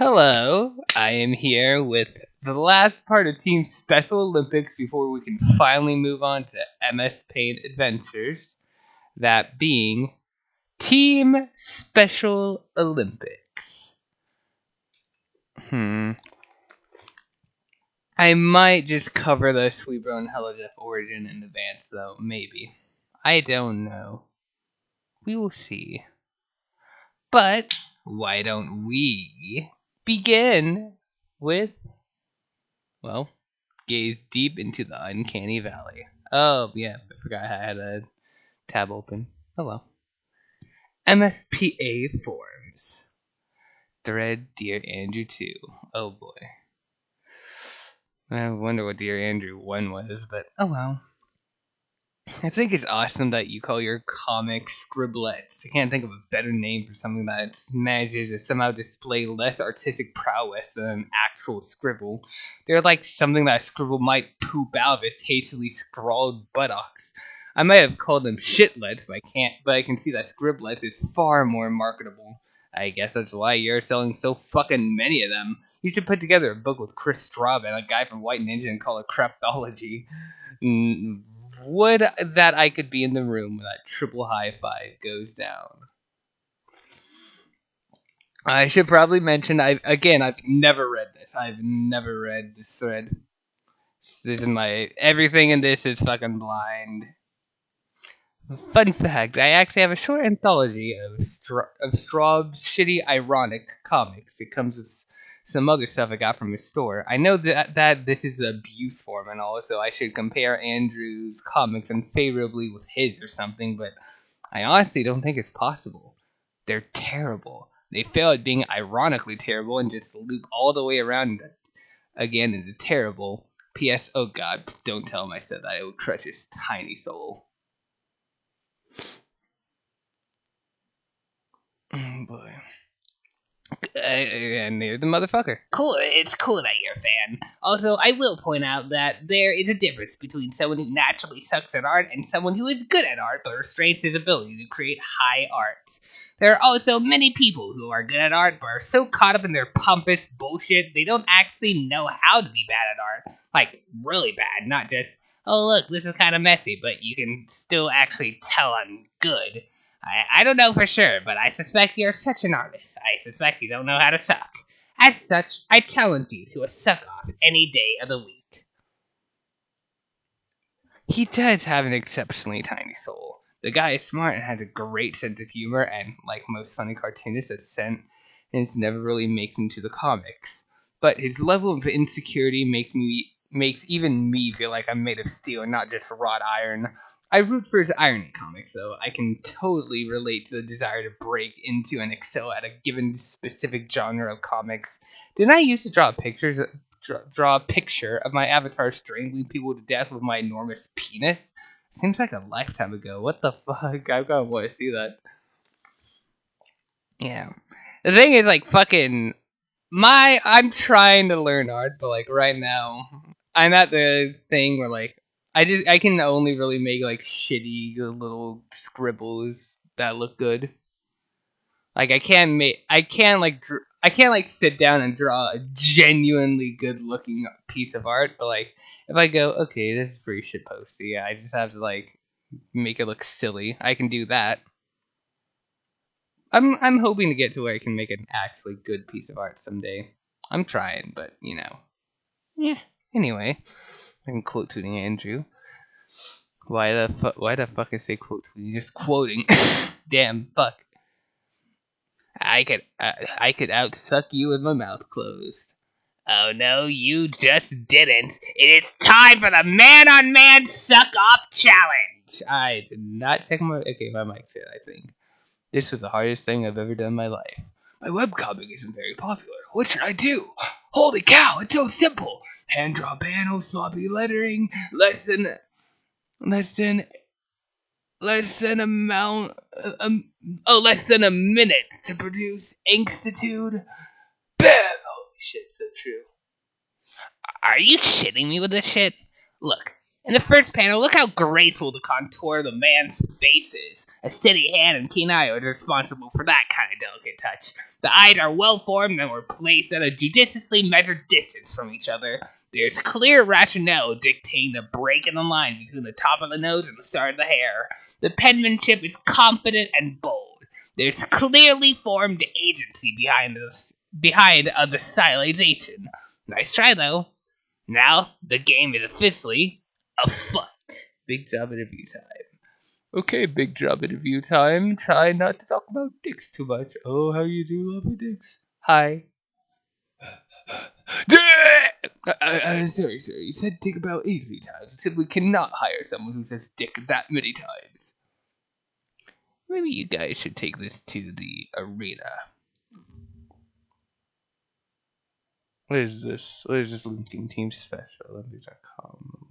Hello, I am here with the last part of Team Special Olympics before we can finally move on to MS Paint Adventures. That being Team Special Olympics. I might just cover the Sleeper and Helideath origin in advance, though. Maybe. I don't know. We will see. But why don't we begin with, well, gaze deep into the uncanny valley. Oh, yeah, I forgot I had a tab open. Oh well. MSPA forms. Thread Dear Andrew 2. Oh boy. I wonder what Dear Andrew 1 was, but oh well. I think it's awesome that you call your comics scribblets. I can't think of a better name for something that manages to somehow display less artistic prowess than an actual scribble. They're like something that a scribble might poop out of its hastily scrawled buttocks. I might have called them shitlets, but I can see that scribblets is far more marketable. I guess that's why you're selling so fucking many of them. You should put together a book with Chris Straub and a guy from White Ninja and call it Crapthology. Would that I could be in the room when that triple high five goes down. I should probably mention, I've never read this. I've never read this thread. This is everything in this is fucking blind. Fun fact, I actually have a short anthology of Straub's shitty ironic comics. It comes with some other stuff I got from his store. I know that this is the abuse form and all, so I should compare Andrew's comics unfavorably with his or something, but I honestly don't think it's possible. They're terrible. They fail at being ironically terrible and just loop all the way around again into terrible. P.S. Oh god, don't tell him I said that. It will crush his tiny soul. Oh boy. And there's the motherfucker. Cool, it's cool that you're a fan. Also, I will point out that there is a difference between someone who naturally sucks at art and someone who is good at art but restrains his ability to create high art. There are also many people who are good at art but are so caught up in their pompous bullshit they don't actually know how to be bad at art. Like, really bad, not just, oh look, this is kind of messy, but you can still actually tell I'm good. I don't know for sure, but I suspect you're such an artist. I suspect you don't know how to suck. As such, I challenge you to a suck-off any day of the week. He does have an exceptionally tiny soul. The guy is smart and has a great sense of humor, and like most funny cartoonists, his sense never really makes him to the comics. But his level of insecurity makes even me feel like I'm made of steel and not just wrought iron. I root for his irony comics, so I can totally relate to the desire to break into and excel at a given specific genre of comics. Didn't I used to draw a picture of my avatar strangling people to death with my enormous penis? Seems like a lifetime ago. What the fuck? I kind of want to see that. Yeah. The thing is, like, fucking... I'm trying to learn art, but, like, right now, I'm at the thing where, like, I can only really make, like, shitty little scribbles that look good. Like, I can't sit down and draw a genuinely good looking piece of art, but, like, if I go, okay, this is pretty shitposty, I just have to, like, make it look silly. I can do that. I'm hoping to get to where I can make an actually good piece of art someday. I'm trying, but, you know. Yeah, anyway. I can quote tweeting Andrew. Why the fuck I say quote tweeting? Just quoting. Damn, fuck. I could outsuck you with my mouth closed. Oh no, you just didn't. It is time for the man-on-man suck-off challenge! I did not check my... Okay, my mic's here, I think. This was the hardest thing I've ever done in my life. My webcomic isn't very popular. What should I do? Holy cow, it's so simple. Hand draw panels, sloppy lettering, less than a minute to produce Inkstitude. Bam! Holy shit, so true. Are you shitting me with this shit? Look, In the first panel, look how graceful the contour of the man's face is. A steady hand and keen eye are responsible for that kind of delicate touch. The eyes are well formed and were placed at a judiciously measured distance from each other. There's clear rationale dictating the break in the line between the top of the nose and the start of the hair. The penmanship is confident and bold. There's clearly formed agency behind the stylization. Nice try, though. Now, the game is officially afoot. Big job interview time. Okay, big job interview time. Try not to talk about dicks too much. Oh, how you do love your dicks. Hi. Sorry. You said dick about 80 times. You said we cannot hire someone who says dick that many times. Maybe you guys should take this to the arena. What is this? What is this linking team special? Olympics.com.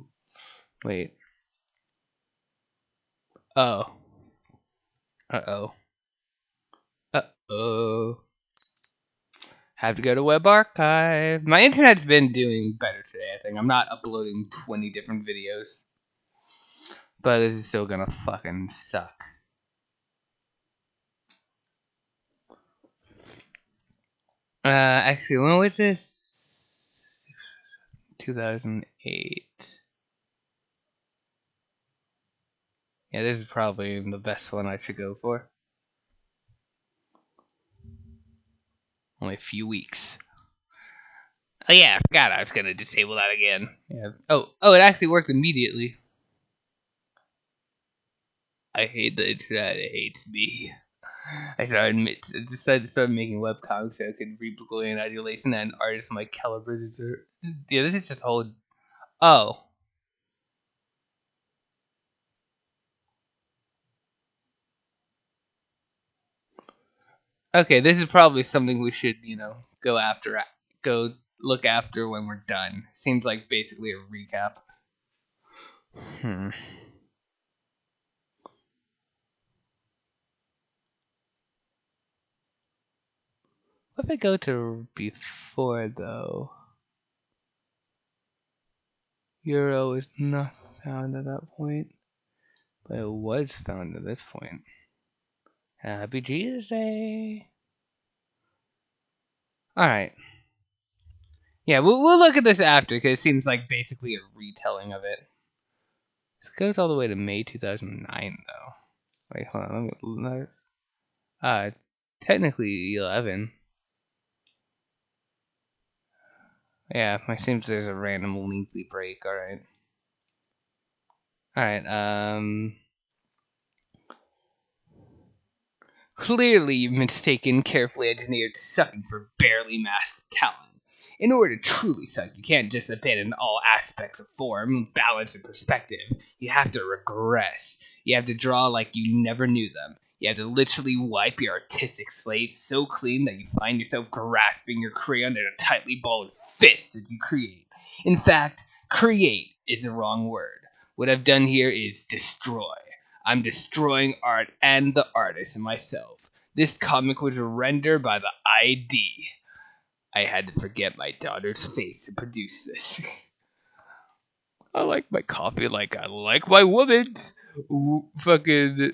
Wait. Oh. Uh-oh. Have to go to Web Archive. My internet's been doing better today, I think. I'm not uploading 20 different videos. But this is still gonna fucking suck. Actually, when was this? 2008. Yeah, this is probably the best one I should go for. Only a few weeks. Oh yeah, I forgot I was gonna disable that again. Yeah. Oh, it actually worked immediately. I hate the internet. It hates me. I decided to start making webcomics so I could read Brazilian adulation and artists like caliber. Yeah, this is just whole. Oh. Okay, this is probably something we should, go look after when we're done. Seems like basically a recap. What if I go to before, though? Euro is not found at that point, but it was found at this point. Happy Jesus Day! Alright. Yeah, we'll look at this after, because it seems like basically a retelling of it. It goes all the way to May 2009, though. Wait, hold on. It's technically 11. Yeah, it seems there's a random lengthy break, alright. Alright, Clearly you've mistaken carefully engineered sucking for barely masked talent. In order to truly suck, you can't just abandon all aspects of form, balance, and perspective. You have to regress. You have to draw like you never knew them. You have to literally wipe your artistic slate so clean that you find yourself grasping your crayon in a tightly balled fist as you create. In fact, create is the wrong word. What I've done here is destroy. I'm destroying art and the artist myself. This comic was rendered by the ID. I had to forget my daughter's face to produce this. I like my coffee like I like my woman's. Fucking.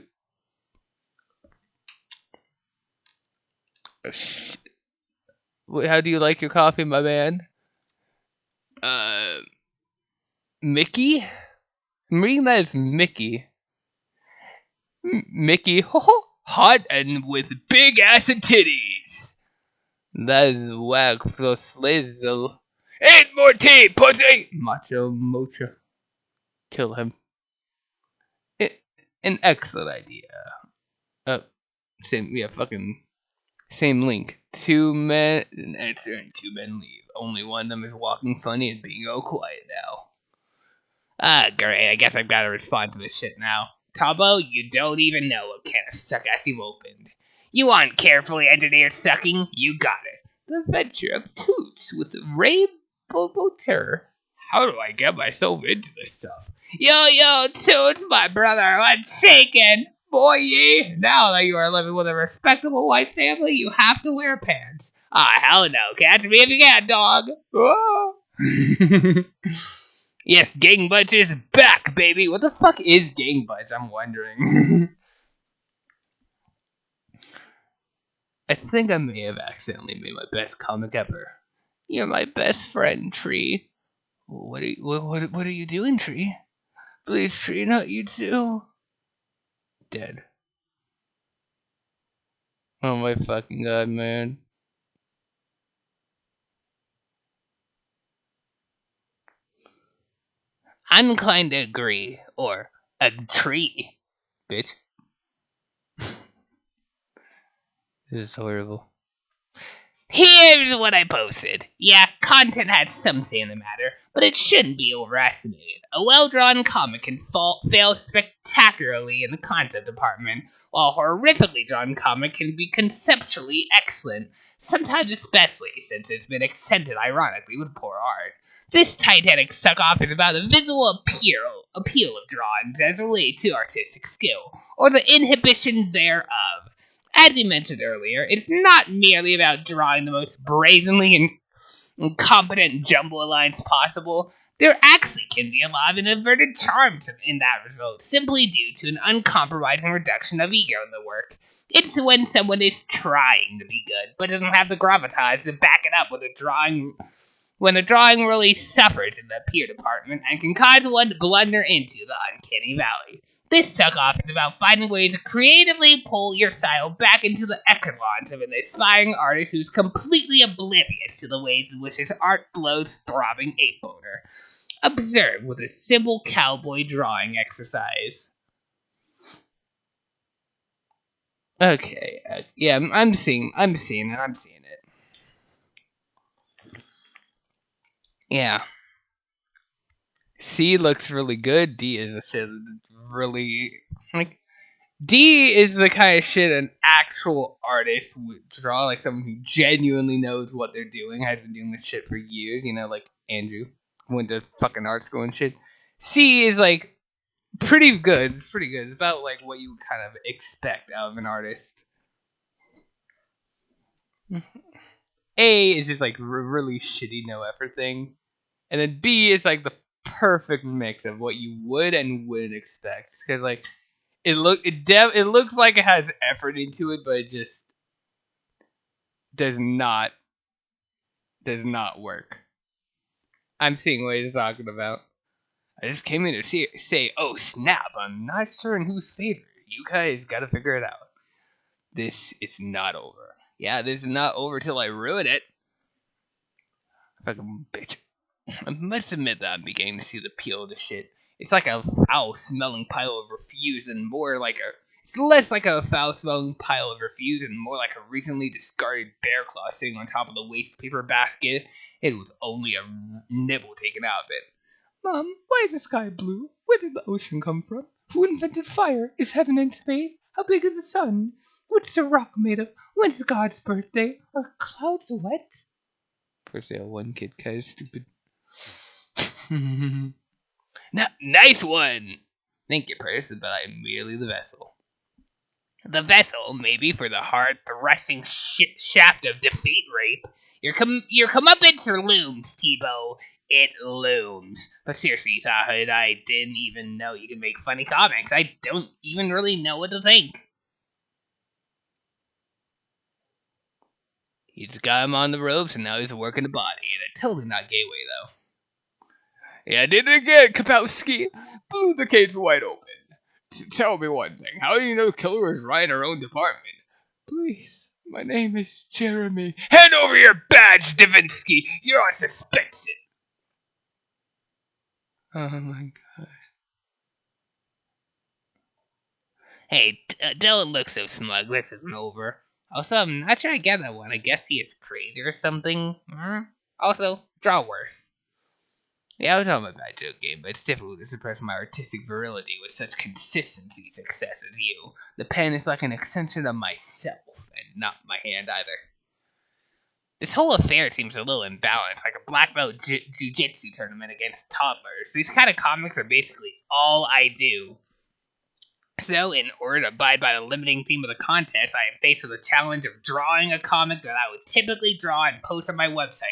How do you like your coffee, my man? Mickey? I'm reading that as Mickey. Mickey, hot and with big ass and titties. That is whack for Slazel. 8 more tea, pussy! Macho Mocha. Kill him. An excellent idea. Same link. 2 men answer and 2 men leave. Only one of them is walking funny and being all quiet now. Ah, great. I guess I've got to respond to this shit now. Tabo, you don't even know what kind of suckass you've opened. You want carefully engineered sucking? You got it. The Adventure of Toots with Ray Boboter. How do I get myself into this stuff? Yo, Toots, my brother, what's shaking? Boy, now that you are living with a respectable white family, you have to wear pants. Ah, hell no. Catch me if you can, dog. Yes, Gang Butch is back, baby. What the fuck is Gang Butch? I'm wondering. I think I may have accidentally made my best comic ever. You're my best friend, Tree. What are you doing, Tree? Please, Tree, not you too. Dead. Oh my fucking god, man. I'm inclined to agree, or agree, bitch. This is horrible. Here's what I posted. Yeah, content has some say in the matter, but it shouldn't be overestimated. A well-drawn comic can fail spectacularly in the content department, while a horrifically drawn comic can be conceptually excellent, sometimes especially since it's been accented ironically with poor art. This Titanic Suckoff is about the visual appeal of drawings as related to artistic skill, or the inhibition thereof. As we mentioned earlier, it's not merely about drawing the most brazenly incompetent jumble lines possible. There actually can be a lot of inverted charms in that result, simply due to an uncompromising reduction of ego in the work. It's when someone is trying to be good, but doesn't have the gravitas to back it up with a drawing when a drawing really suffers in the peer department and can cause one to blunder into the uncanny valley. This Suckoff is about finding ways to creatively pull your style back into the echelons of an aspiring artist who's completely oblivious to the ways in which his art flows throbbing ape boner. Observe with a simple cowboy drawing exercise. Okay, yeah, I'm seeing it. Yeah. C looks really good. D is a shit really like D is the kind of shit an actual artist would draw, like someone who genuinely knows what they're doing, has been doing this shit for years, like Andrew went to fucking art school and shit. C is like pretty good. It's pretty good. It's about like what you would kind of expect out of an artist. A is just like really shitty, no effort thing. And then B is like the perfect mix of what you would and wouldn't expect. Because like it looks like it has effort into it, but it just does not work. I'm seeing what you're talking about. I just came in to say, oh snap! I'm not sure in whose favor. You guys got to figure it out. This is not over. Yeah, this is not over till I ruin it. Fucking bitch. I must admit that I'm beginning to see the appeal of this shit. It's like a foul-smelling pile of refuse, and more like a. It's less like a foul-smelling pile of refuse, and more like a recently discarded bear claw sitting on top of the waste paper basket. It was only a nibble taken out of it. Mom, why is the sky blue? Where did the ocean come from? Who invented fire? Is heaven in space? How big is the sun? What's the rock made of? When's God's birthday? Are clouds wet? First, one kid kind of stupid. Nice one! Thank you, Purse, but I am merely the vessel. The vessel, maybe, for the hard thrusting shaft of defeat rape. Your comeuppance looms, Tebow. It looms. But seriously, Sahid, I didn't even know you could make funny comics. I don't even really know what to think. He just got him on the ropes, and now he's working the body. In a totally not gay way, though. Yeah, I did it again, Kapowski. Blew the cage wide open. Tell me one thing. How do you know Killer is running her own department? Please, my name is Jeremy. Hand over your badge, Davinsky. You're on suspension. Oh my god. Hey, don't look so smug. This isn't over. Also, I'm not sure I get that one. I guess he is crazy or something. Also, draw worse. Yeah, I was on my bad joke game, but it's difficult to suppress my artistic virility with such consistency success as you. The pen is like an extension of myself, and not my hand either. This whole affair seems a little imbalanced, like a black belt jiu-jitsu tournament against toddlers. These kind of comics are basically all I do. So, in order to abide by the limiting theme of the contest, I am faced with the challenge of drawing a comic that I would typically draw and post on my website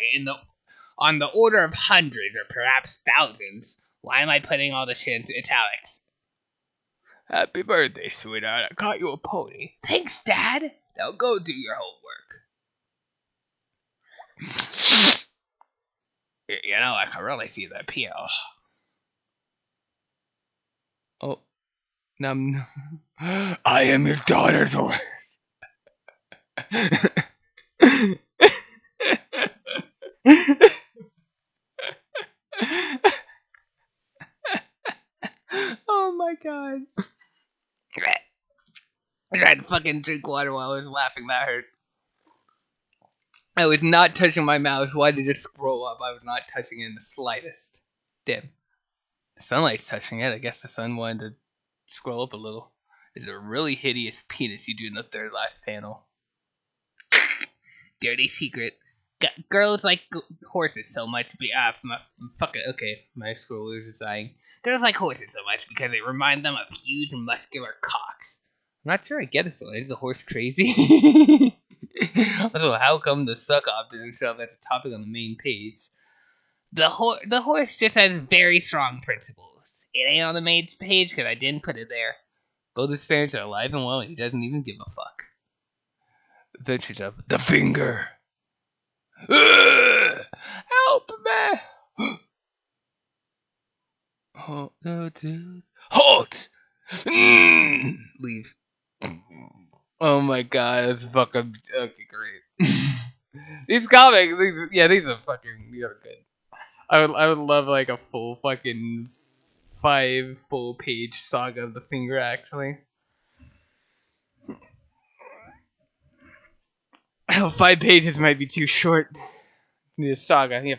on the order of hundreds or perhaps thousands. Why am I putting all the shit into italics? Happy birthday, sweetheart. I got you a pony. Thanks, Dad. Now go do your homework. You know, I can really see the appeal. Oh. Num. I am your daughter's horse. Oh my god. I tried to fucking drink water while I was laughing. That hurt. I was not touching my mouse. Why did it scroll up? I was not touching it in the slightest. Damn. The sunlight's touching it. I guess the sun wanted to scroll up a little. It's a really hideous penis you do in the third last panel. Dirty secret. Girls like horses so much. Fuck it. Okay, my scrollers are dying. Girls like horses so much because they remind them of huge muscular cocks. I'm not sure I get this one. Is the horse crazy? Also, how come the Suckoff didn't show up as a topic on the main page? The horse just has very strong principles. It ain't on the main page because I didn't put it there. Both his parents are alive and well, and he doesn't even give a fuck. Adventures of the Finger. Help me! Oh no, dude! Halt! Leaves. Oh my god, that's fucking okay. Great. These comics, these are good. I would love like a full fucking 5 full page saga of the Finger. Actually, 5 pages might be too short. Need a saga. Yeah,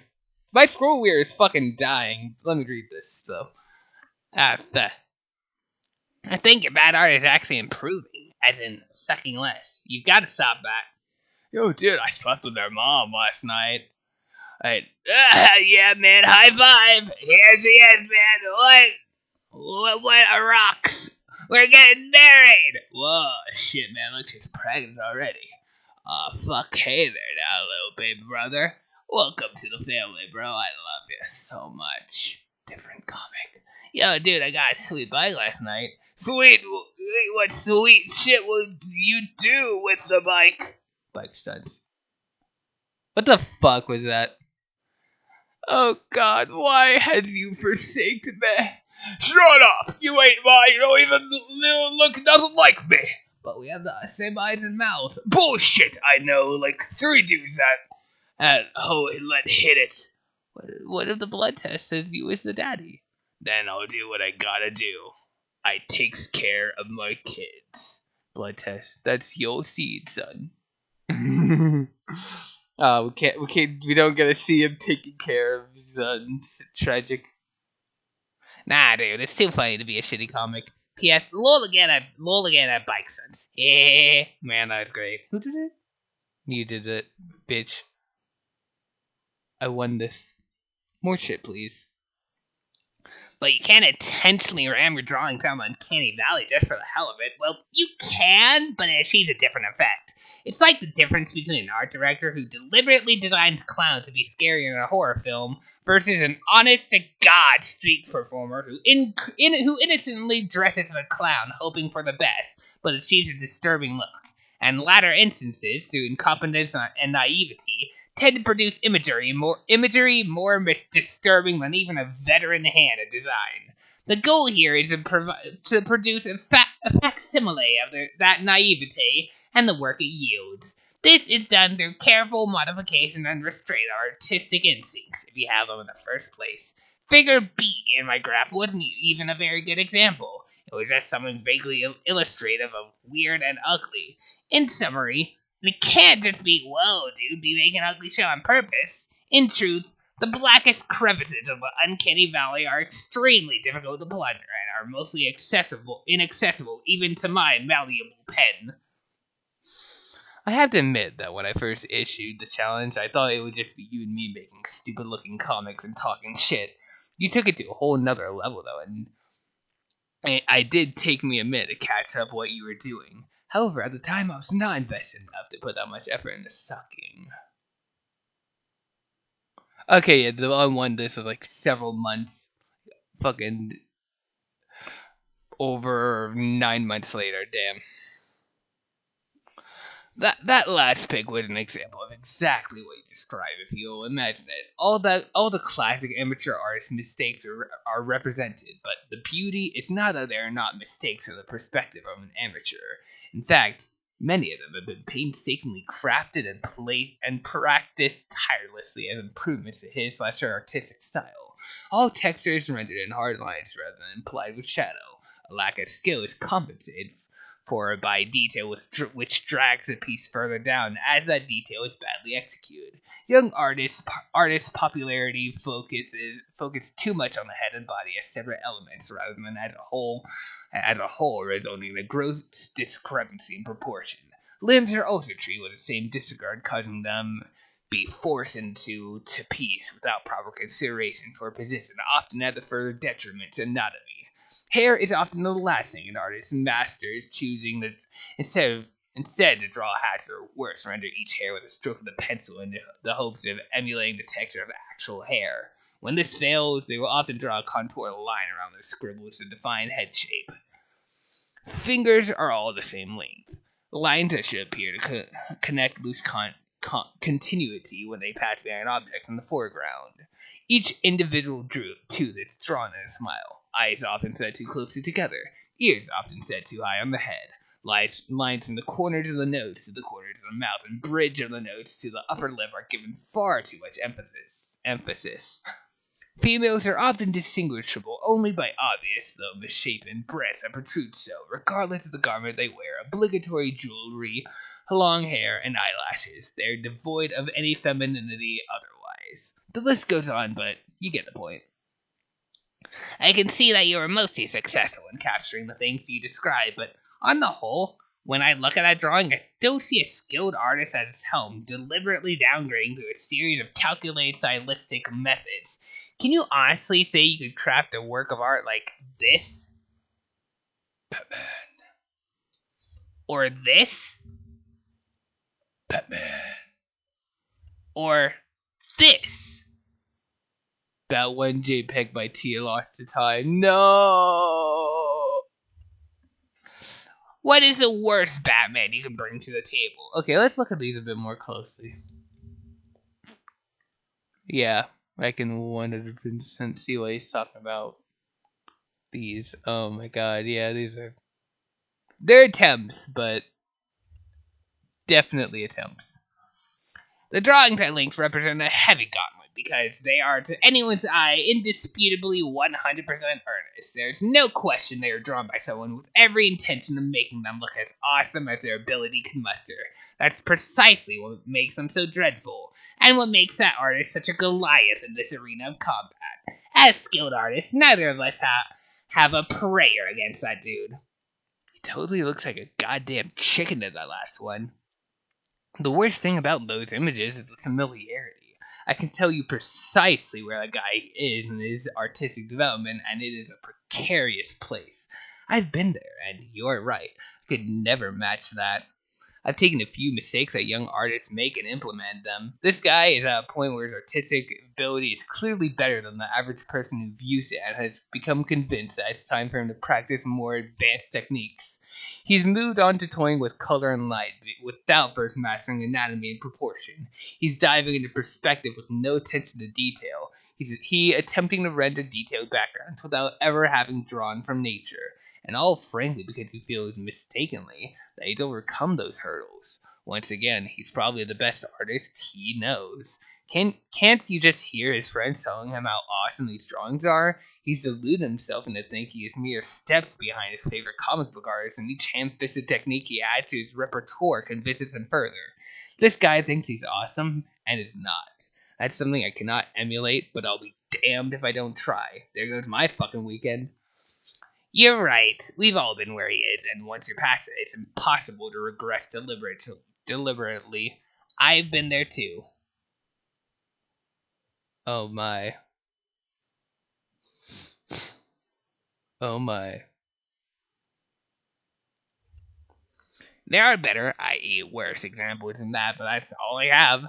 my scroll wheel is fucking dying. Let me read this though. I think your bad art is actually improving, as in sucking less. You've got to stop that. Yo, dude, I slept with their mom last night. Yeah, man, high five. Here she is, man. What rocks? We're getting married. Whoa, shit, man, look, she's pregnant already. Aw, fuck, hey there now, little baby brother. Welcome to the family, bro. I love you so much. Different comic. Yo, dude, I got a sweet bike last night. Sweet? What sweet shit would you do with the bike? Bike stunts. What the fuck was that? Oh god, why have you forsaken me? Shut up! You ain't mine, you don't even look nothing like me! But we have the same eyes and mouths. Bullshit! I know like 3 dudes that let hit it. What if the blood test says you was the daddy? Then I'll do what I gotta do. I takes care of my kids. Blood test. That's your seed, son. We don't get to see him taking care of his son. It's tragic. Nah, dude, it's too funny to be a shitty comic. P.S. Lol again at Bike Sense. Yeah, man, that's great. Who did it? You did it, bitch. I won this. More shit, please. But you can't intentionally ram your drawing down the Uncanny Valley just for the hell of it. Well, you can, but it achieves a different effect. It's like the difference between an art director who deliberately designed clowns to be scary in a horror film versus an honest-to-God street performer who innocently dresses as a clown hoping for the best, but achieves a disturbing look. And latter instances, through incompetence and naivety, tend to produce imagery more disturbing than even a veteran hand at design. The goal here is to produce a facsimile of that naivete and the work it yields. This is done through careful modification and restraint of artistic instincts, if you have them in the first place. Figure B in my graph wasn't even a very good example. It was just something vaguely illustrative of weird and ugly. In summary, it can't just be, whoa, dude, be making an ugly show on purpose. In truth, the blackest crevices of the Uncanny Valley are extremely difficult to plunder and are mostly inaccessible even to my malleable pen. I have to admit that when I first issued the challenge, I thought it would just be you and me making stupid-looking comics and talking shit. You took it to a whole nother level, though, and it did take me a minute to catch up what you were doing. However, at the time, I was not invested enough to put that much effort into sucking. Okay, yeah, the one this was like several months fucking over 9 months later. Damn. That last pick was an example of exactly what you described. If you'll imagine it, all the classic amateur artist mistakes are represented, but the beauty is not that they are not mistakes from the perspective of an amateur. In fact, many of them have been painstakingly crafted and played and practiced tirelessly as improvements to his/her artistic style. All texture is rendered in hard lines rather than implied with shadow. A lack of skill is compensated for by detail which drags a piece further down as that detail is badly executed. Young artists' popularity focus too much on the head and body as separate elements rather than as a whole, resulting in a gross discrepancy in proportion. Limbs are also treated with the same disregard, causing them be forced into to piece without proper consideration for position, often at the further detriment to anatomy. Hair is often the last thing an artist masters, choosing the instead to draw hats or worse, render each hair with a stroke of the pencil in the hopes of emulating the texture of actual hair. When this fails, they will often draw a contour line around their scribbles to define head shape. Fingers are all the same length. Lines that should appear to connect loose continuity when they pass behind objects in the foreground. Each individual tooth is drawn in a smile. Eyes often set too closely together. Ears often set too high on the head. Lines from the corners of the nose to the corners of the mouth and bridge of the nose to the upper lip are given far too much emphasis. Females are often distinguishable only by obvious, though misshapen, breasts that protrude so, regardless of the garment they wear, obligatory jewelry, long hair, and eyelashes. They're devoid of any femininity otherwise. The list goes on, but you get the point. I can see that you were mostly successful in capturing the things you describe, but on the whole, when I look at that drawing, I still see a skilled artist at its helm, deliberately downgrading through a series of calculated stylistic methods. Can you honestly say you could craft a work of art like this? Batman. Or this? Batman. Or this? About one JPEG by Tia lost to time. No! What is the worst Batman you can bring to the table? Okay, let's look at these a bit more closely. Yeah, I can 100% see what he's talking about. These, oh my god, yeah, they're attempts, but definitely attempts. The drawings I linked represent a heavy gauntlet because they are, to anyone's eye, indisputably 100% earnest. There's no question they are drawn by someone with every intention of making them look as awesome as their ability can muster. That's precisely what makes them so dreadful, and what makes that artist such a Goliath in this arena of combat. As skilled artists, neither of us have a prayer against that dude. He totally looks like a goddamn chicken to that last one. The worst thing about those images is the familiarity. I can tell you precisely where that guy is in his artistic development, and it is a precarious place. I've been there, and you're right. I could never match that. I've taken a few mistakes that young artists make and implemented them. This guy is at a point where his artistic ability is clearly better than the average person who views it and has become convinced that it's time for him to practice more advanced techniques. He's moved on to toying with color and light without first mastering anatomy and proportion. He's diving into perspective with no attention to detail. He attempting to render detailed backgrounds without ever having drawn from nature. And all frankly because he feels mistakenly that he's overcome those hurdles. Once again, he's probably the best artist he knows. Can't you just hear his friends telling him how awesome these drawings are? He's deluded himself into thinking he is mere steps behind his favorite comic book artist, and each ham-fisted technique he adds to his repertoire convinces him further. This guy thinks he's awesome, and is not. That's something I cannot emulate, but I'll be damned if I don't try. There goes my fucking weekend. You're right. We've all been where he is, and once you're past it, it's impossible to regress deliberately. I've been there too. Oh my. Oh my. There are better, i.e., worse examples than that, but that's all I have.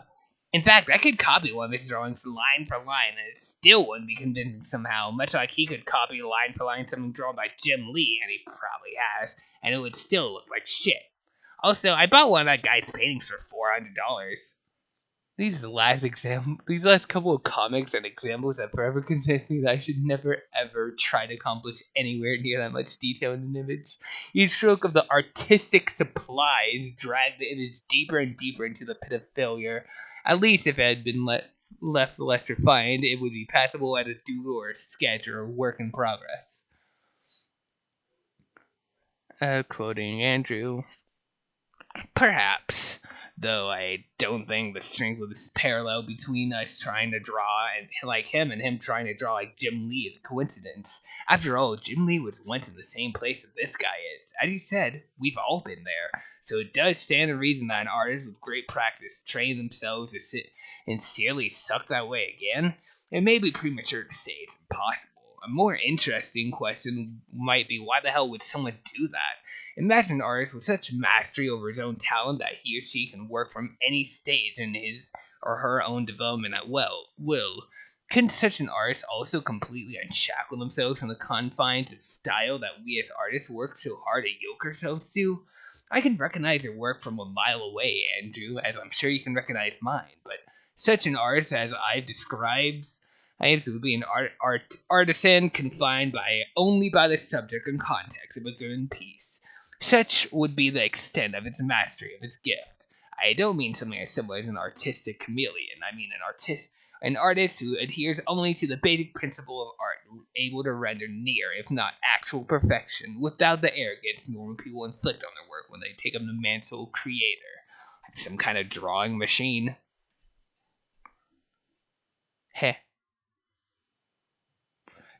In fact, I could copy one of his drawings line for line, and it still wouldn't be convincing somehow, much like he could copy line for line something drawn by Jim Lee, and he probably has, and it would still look like shit. Also, I bought one of that guy's paintings for $400. These last couple of comics and examples have forever convinced me that I should never ever try to accomplish anywhere near that much detail in an image. Each stroke of the artistic supplies dragged the image deeper and deeper into the pit of failure. At least if it had been left less refined, it would be passable as a doodle or a sketch or a work in progress. Quoting Andrew. Perhaps, though I don't think the strength of this parallel between us trying to draw and like him and him trying to draw like Jim Lee is a coincidence. After all, Jim Lee was once in the same place that this guy is. As you said, we've all been there. So it does stand to reason that an artist with great practice train themselves to sit and sincerely suck that way again. It may be premature to say it's impossible. A more interesting question might be, why the hell would someone do that? Imagine an artist with such mastery over his own talent that he or she can work from any stage in his or her own development at will. Couldn't such an artist also completely unshackle themselves from the confines of style that we as artists work so hard to yoke ourselves to? I can recognize your work from a mile away, Andrew, as I'm sure you can recognize mine, but such an artist as I've described, I am to be an artisan confined only by the subject and context of a given piece. Such would be the extent of its mastery of its gift. I don't mean something as simple as an artistic chameleon. I mean an artist who adheres only to the basic principle of art, able to render near, if not actual perfection, without the arrogance normal people inflict on their work when they take up the mantle creator, like some kind of drawing machine. Heh.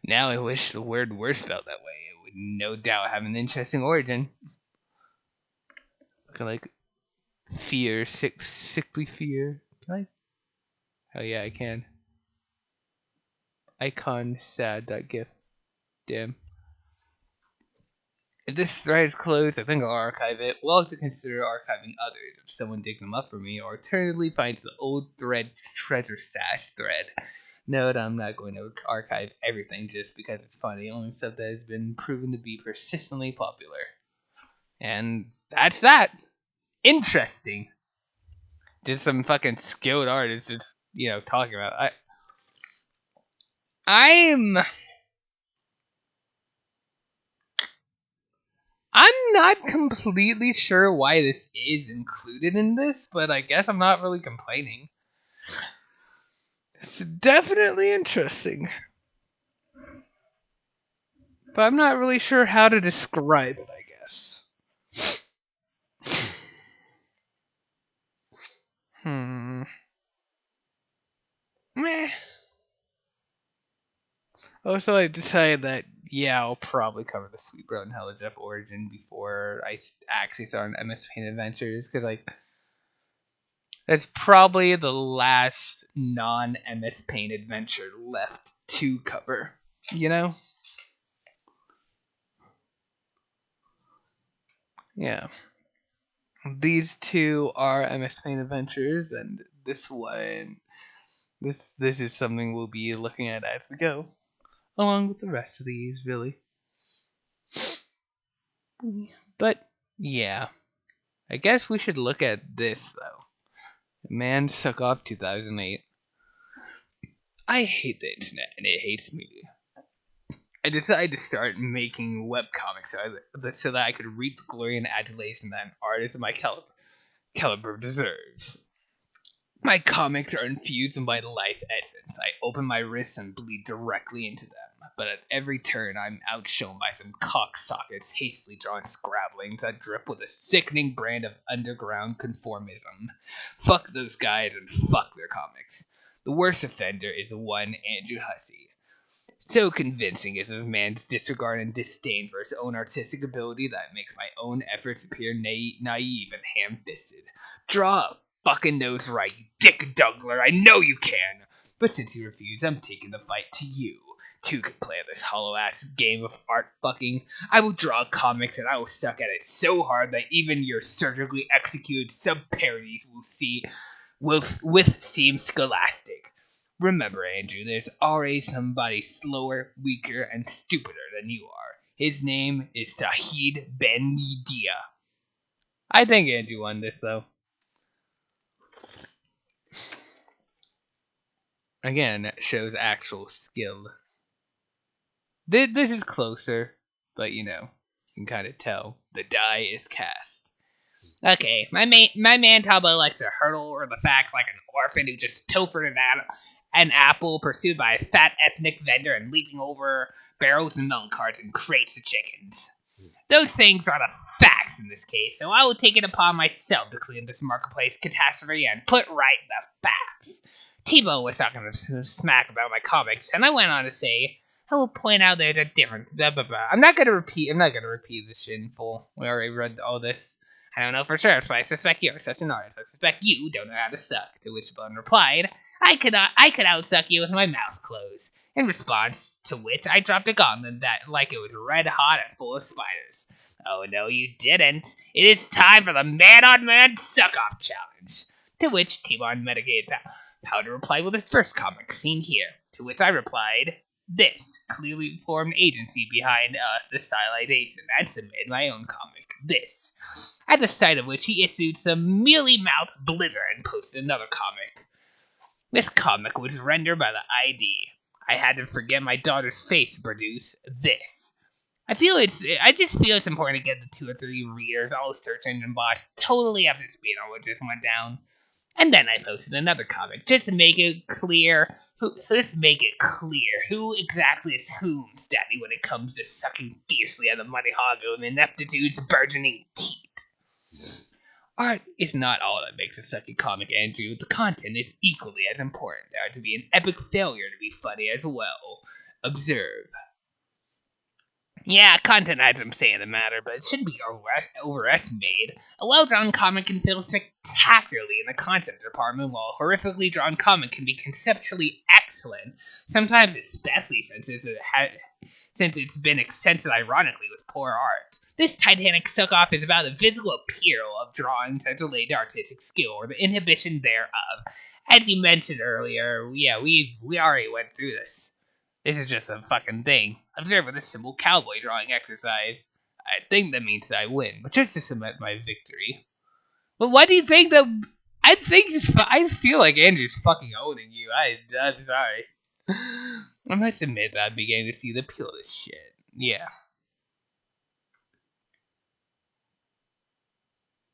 Now I wish the word were spelled that way. It would no doubt have an interesting origin. Like fear, sickly fear. Can I? Oh yeah, I can. Icon sad.gif. Damn. If this thread is closed, I think I'll archive it. We'll also consider archiving others if someone digs them up for me, or alternatively finds the old thread treasure stash thread. Note, I'm not going to archive everything just because it's funny, only stuff that has been proven to be persistently popular. And that's that. Interesting. Just some fucking skilled artists just, talking about. I'm not completely sure why this is included in this, but I guess I'm not really complaining. It's definitely interesting. But I'm not really sure how to describe it, I guess. Meh. Also, I decided that, I'll probably cover the Sweet Bro and Hella Jeff origin before I actually start on MS Paint Adventures, because, that's probably the last non-MS Paint adventure left to cover, Yeah. These two are MS Paint adventures, and this one, this is something we'll be looking at as we go, along with the rest of these, really. But yeah, I guess we should look at this though. Man, Suckoff 2008. I hate the internet, and it hates me. I decided to start making webcomics so that I could reap the glory and adulation that an artist of my caliber deserves. My comics are infused with my life essence. I open my wrists and bleed directly into them. But at every turn, I'm outshone by some cocksockets hastily drawn scrabblings that drip with a sickening brand of underground conformism. Fuck those guys and fuck their comics. The worst offender is the one Andrew Hussey. So convincing is this man's disregard and disdain for his own artistic ability that it makes my own efforts appear naive and ham-fisted. Draw a fucking nose right, you dick Dougler, I know you can! But since you refuse, I'm taking the fight to you. Two can play this hollow-ass game of art fucking. I will draw comics and I will suck at it so hard that even your surgically executed sub-parodies will see with Team Scholastic. Remember, Andrew, there's always somebody slower, weaker, and stupider than you are. His name is Tahid Ben Media. I think Andrew won this, though. Again, that shows actual skill. This is closer, but you can kind of tell. The die is cast. Okay, my man Talbot likes to hurdle over the facts like an orphan who just pilfered an apple pursued by a fat ethnic vendor and leaping over barrels and melon carts and crates of chickens. Those things are the facts in this case, so I will take it upon myself to clean this marketplace catastrophe and put right the facts. Tebow was talking smack about my comics, and I went on to say, I will point out there's a difference, blah, blah, blah. I'm not gonna repeat this shit in full. We already read all this. I don't know for sure, but I suspect you're such an artist. I suspect you don't know how to suck. To which Bun replied, I could outsuck you with my mouth closed. In response to which, I dropped a gauntlet that like it was red hot and full of spiders. Oh no, you didn't. It is time for the man-on-man Suckoff challenge. To which T-Bone Medicated Powder replied with his first comic, seen here. To which I replied, this clearly formed agency behind the stylization, and submitted my own comic, this. At the sight of which he issued some mealy-mouthed blither and posted another comic. This comic was rendered by the ID. I had to forget my daughter's face to produce this. I just feel it's important to get the 2 or 3 readers, all search engine bots, totally up to speed on what just went down. And then I posted another comic, just to make it clear who exactly is whom, Statty, when it comes to sucking fiercely at the money hog of ineptitude's burgeoning teeth. Art is not all that makes a sucky comic, Andrew. The content is equally as important. There are to be an epic failure to be funny as well. Observe. Yeah, content has some say in the matter, but it shouldn't be overestimated. A well-drawn comic can fail spectacularly in the content department, while a horrifically drawn comic can be conceptually excellent. Sometimes, especially since it's been accented ironically with poor art. This Titanic Suckoff is about the physical appeal of drawing such a late artistic skill, or the inhibition thereof. As you mentioned earlier, yeah, we already went through this. This is just a fucking thing. Observe this simple cowboy drawing exercise. I think that means I win, but just to cement my victory. But why do you think that? I feel like Andrew's fucking owning you. I'm sorry. I must admit that I'm beginning to see the appeal of this shit. Yeah.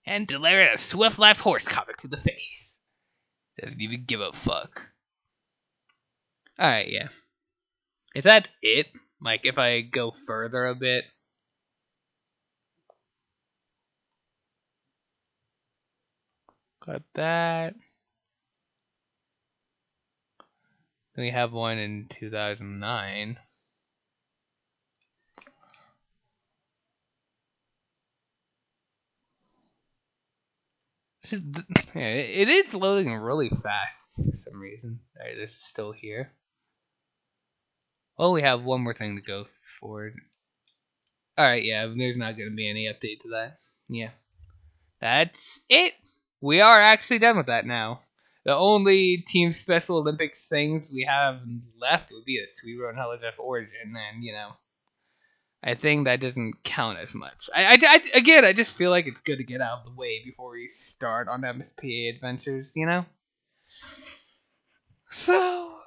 And delivered a swift left horse comic to the face. Doesn't even give a fuck. Alright, yeah. Is that it? Like, if I go further a bit? Got that. Then we have one in 2009. Yeah, it is loading really fast for some reason. Alright, this is still here. Oh, we have one more thing to go forward. Alright, yeah, there's not going to be any update to that. Yeah. That's it! We are actually done with that now. The only Team Special Olympics things we have left would be a Sweet Road and Holodeath Origin, and, I think that doesn't count as much. I just feel like it's good to get out of the way before we start on MSPA adventures, So,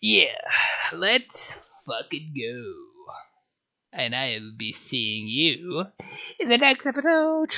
yeah, let's fucking go. And I'll be seeing you in the next episode.